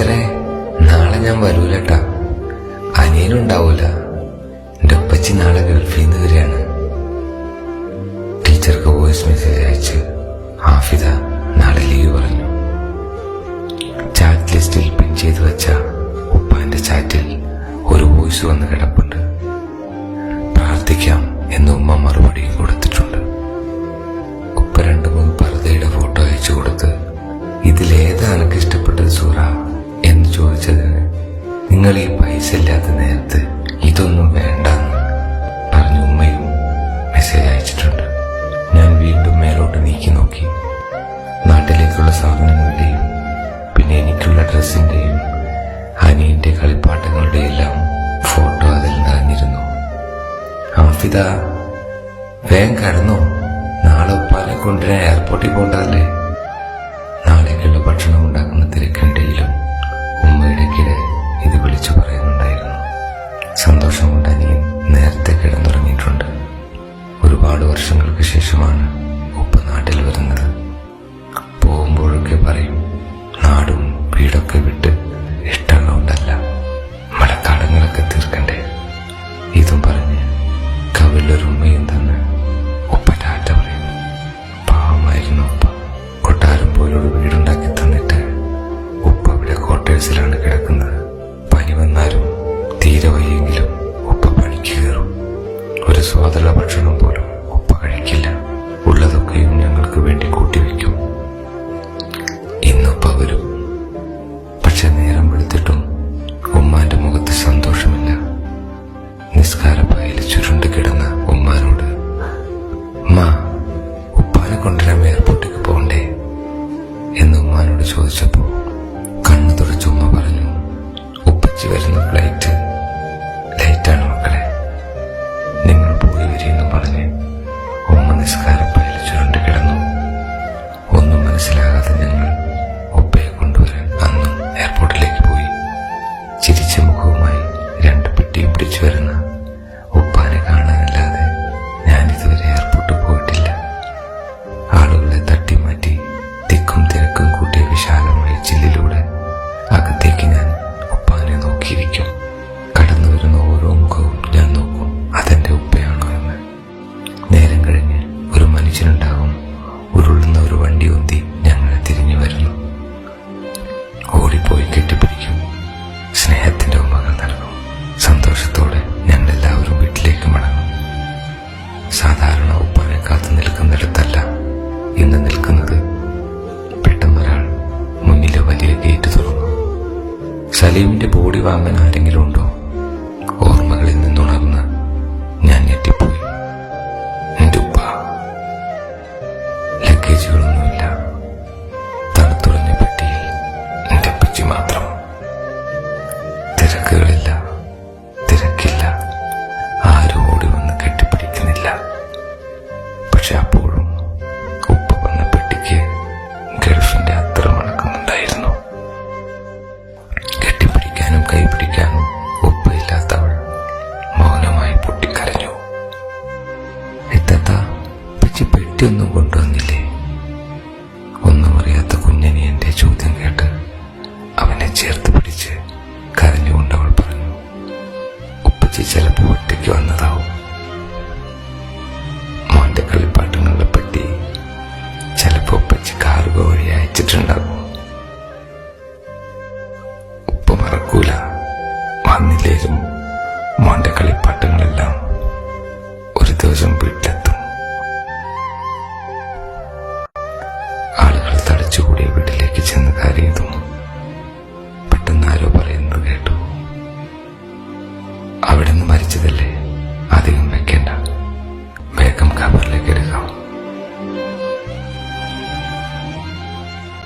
ടീച്ചറെ, നാളെ ഞാൻ വരൂലട്ടാ. അനിയനും ഉണ്ടാവൂല. എൻ്റെ ഒപ്പച്ചി നാളെ ഗൾഫിൽ നിന്ന് വരികയാണ്. ടീച്ചർക്ക് വോയിസ് മെസ്സേജ് അയച്ച് ഹാഫിദ നാളെ ലീവ് പറഞ്ഞു. ചാറ്റ് ലിസ്റ്റിൽ പിൻ ചെയ്തു വെച്ച ഉപ്പാന്റെ ചാറ്റിൽ ഒരു വോയിസ് വന്ന് കിടപ്പുണ്ട്. പ്രാർത്ഥിക്കാം എന്ന് ഉമ്മ മറുപടിയും കൊടുത്തിട്ടുണ്ട്. ഉപ്പ 2-3 പർദ്ദയുടെ ഫോട്ടോ അയച്ചു കൊടുത്ത് ഇതിലേതാ എനിക്ക് ഇഷ്ടപ്പെട്ടത് സൂറ എന്ന് ചോദിച്ചതിന് നിങ്ങൾ ഈ പൈസ ഇല്ലാത്ത നേരത്ത് ഇതൊന്നും വേണ്ടെന്ന് പറഞ്ഞ ഉമ്മയും മെസ്സേജ് അയച്ചിട്ടുണ്ട്. ഞാൻ വീണ്ടും മേലോട്ട് നീക്കി നോക്കി. നാട്ടിലേക്കുള്ള സാധനങ്ങളുടെയും പിന്നെ എനിക്കുള്ള ഡ്രസ്സിന്റെയും അനിയന്റെ കളിപ്പാട്ടങ്ങളുടെ എല്ലാം ഫോട്ടോ അതിൽ നിറഞ്ഞിരുന്നു. ഹാഫിദ, വേഗം കടന്നോ, നാളെ ഉപ്പാനെ കൊണ്ടുവരാൻ എയർപോർട്ടിൽ പോകണ്ടതല്ലേ. നാളേക്കുള്ള ഭക്ഷണം ഉണ്ടാക്കുന്ന തിരക്കിനിടയിലും ഉമ്മയിടയ്ക്കിടെ ഇത് വിളിച്ചു പറയുന്നുണ്ടായിരുന്നു. സന്തോഷം കൊണ്ട് അനിയൻ നേരത്തെ കിടന്നുറങ്ങിയിട്ടുണ്ട്. ഒരുപാട് വർഷങ്ങൾക്ക് ശേഷമാണ് ഉപ്പ നാട്ടിൽ വരുന്നത്. പോകുമ്പോഴൊക്കെ പറയും, നാടും വീടൊക്കെ വിട്ട് ഇഷ്ടമുള്ളതുകൊണ്ടല്ല, നമ്മുടെ കടങ്ങളൊക്കെ തീർക്കണ്ടേ. ഇതും പറഞ്ഞ് കവിലൊരു ഉമ്മയും തന്ന് ഉപ്പ ടാറ്റ പറയും. പാവമായിരുന്നു ഉപ്പ. കൊട്ടാരം പോലൊരു വീടുണ്ടാക്കി തന്നിട്ട് ഉപ്പ ഇവിടെ ക്വാർട്ടേഴ്സിലാണ് കിടക്കുന്നത്. പനി വന്നാലും തീരെ വയ്യെങ്കിലും ഉപ്പ പണിക്ക് കയറും. ഒരു സ്വാദുള്ള ഭക്ഷണം പോലും ഉപ്പ കഴിക്കില്ല. ഉള്ളതൊക്കെയും ഞങ്ങൾക്ക് വേണ്ടി കൂട്ടിവെക്കും. ഇന്നുപ്പ വരും. പക്ഷെ നേരം വെളുത്തിട്ടും ഉമ്മാന്റെ മുഖത്ത് സന്തോഷമില്ല. നിസ്കാരപ്പായിൽ ചുരുണ്ട് കിടന്ന ഉമ്മാനോട്, ഉമ്മ, ഉപ്പാനെ കൊണ്ടുവരാൻ എയർപോർട്ടിലേക്ക് പോകണ്ടേ എന്ന് ഉമ്മാനോട് ചോദിച്ചപ്പോ കണ്ണു തുടച്ച് ഉമ്മ പറഞ്ഞു, ഉപ്പച്ചി വരുന്ന ഫ്ലൈറ്റ് ലേറ്റാണ് മക്കളെ, നിങ്ങൾ പോയി വരിയെന്ന് പറഞ്ഞ് ഉമ്മ നിസ്കാരപ്പായിൽ ചുരുണ്ട് കിടന്നു. ഒന്നും മനസ്സിലാകാതെ ഞങ്ങൾ ഉപ്പയെ കൊണ്ടുവരാൻ അന്നും എയർപോർട്ടിലേക്ക് പോയി. ചിരിച്ച മുഖവുമായി 2 പെട്ടിയും പിടിച്ചു വരുന്ന ഉപ്പാനെ കാണാനല്ലാതെ ഞാനിതുവരെ എയർപോർട്ടിൽ പോയിട്ടില്ല. ആളുകളെ തട്ടിമാറ്റി തിക്കും തിരക്കും കൂട്ടിയ വിശാലമായ ചില്ലിലൂടെ അകത്തേക്ക് ഞാൻ ഉപ്പാനെ നോക്കിയിരിക്കും. കടന്നു വരുന്ന ഓരോ മുഖവും ഞാൻ നോക്കും, അതെന്റെ ഉപ്പയാണോ എന്ന്. നേരം കഴിഞ്ഞ് ഒരു മനുഷ്യനുണ്ടാകും. ഉരുളുന്ന ഒരു വണ്ടി ഉന്തി ഞങ്ങളെ തിരിഞ്ഞു വരുന്നു. ഓടിപ്പോയി കെട്ടിപ്പിടിക്കും. സ്നേഹത്തിന്റെ ഉമ്മകൾ നൽകും. സന്തോഷത്തോടെ ഞങ്ങളെല്ലാവരും വീട്ടിലേക്ക് മടങ്ങും. സാധാരണ ഉപ്പാനെ കാത്തു നിൽക്കുന്നിടത്തല്ല ഇന്ന് നിൽക്കുന്നത്. പെട്ടെന്നൊരാൾ മുന്നിലെ വലിയ ഗേറ്റ് തുറന്നു. സലീമിന്റെ ബോഡി വാങ്ങാൻ ആരെങ്കിലും ഉണ്ടോ? ഓർമ്മകളിൽ നിന്നുണർന്ന് ഞാൻ ഞെട്ടിപ്പോയി. എന്റെ ഉപ്പ. ലഗേജുകളൊന്നുമില്ല. തണുത്തുറഞ്ഞ പെട്ടിയിൽ എന്റെ അപ്പച്ചി മാത്രം. തിരക്കുകളില്ല, തിരക്കില്ല, ആരും ഓടി വന്ന് കെട്ടിപ്പിടിക്കുന്നില്ല. പക്ഷെ അപ്പോഴും ഉപ്പ വന്ന പെട്ടിക്ക് ഗൾഫിന്റെ അത്ര മണക്കുന്നുണ്ടായിരുന്നു. കെട്ടിപ്പിടിക്കാനും കൈപിടിക്കാനും ഉപ്പയില്ലാത്തവൾ മൗനമായി പൊട്ടിക്കരഞ്ഞു. എത്താത്ത പച്ചി പെട്ടിയൊന്നും കൊണ്ടുവന്നില്ലേ? ഒന്നും അറിയാത്ത കുഞ്ഞനി എന്റെ ചോദ്യം കേട്ട് അവനെ ചേർത്ത് പിടിച്ച് കരഞ്ഞുകൊണ്ട് അവൾ പറഞ്ഞു, ഉപ്പച്ചി ചിലപ്പോൾ ഒറ്റയ്ക്ക് വന്നതാവും. മോന്റെ കളിപ്പാട്ടങ്ങളുടെ പെട്ടി ചിലപ്പോൾ ഉപ്പച്ചി കാർഗോ വഴി അയച്ചിട്ടുണ്ടാകും. ഉപ്പ മറക്കൂല. വന്നില്ലേലും മോന്റെ കളിപ്പാട്ടങ്ങളെല്ലാം ഒരു ദിവസം വീട്ടിലെത്തും. ആളുകൾ തടിച്ചുകൂടിയ വീട്ടിലേക്ക് ചെന്ന് കരയതും പെട്ടെന്ന് ആരോ പറയുന്നത് കേട്ടു. അവിടെ നിന്ന് മരിച്ചതല്ലേ, അധികം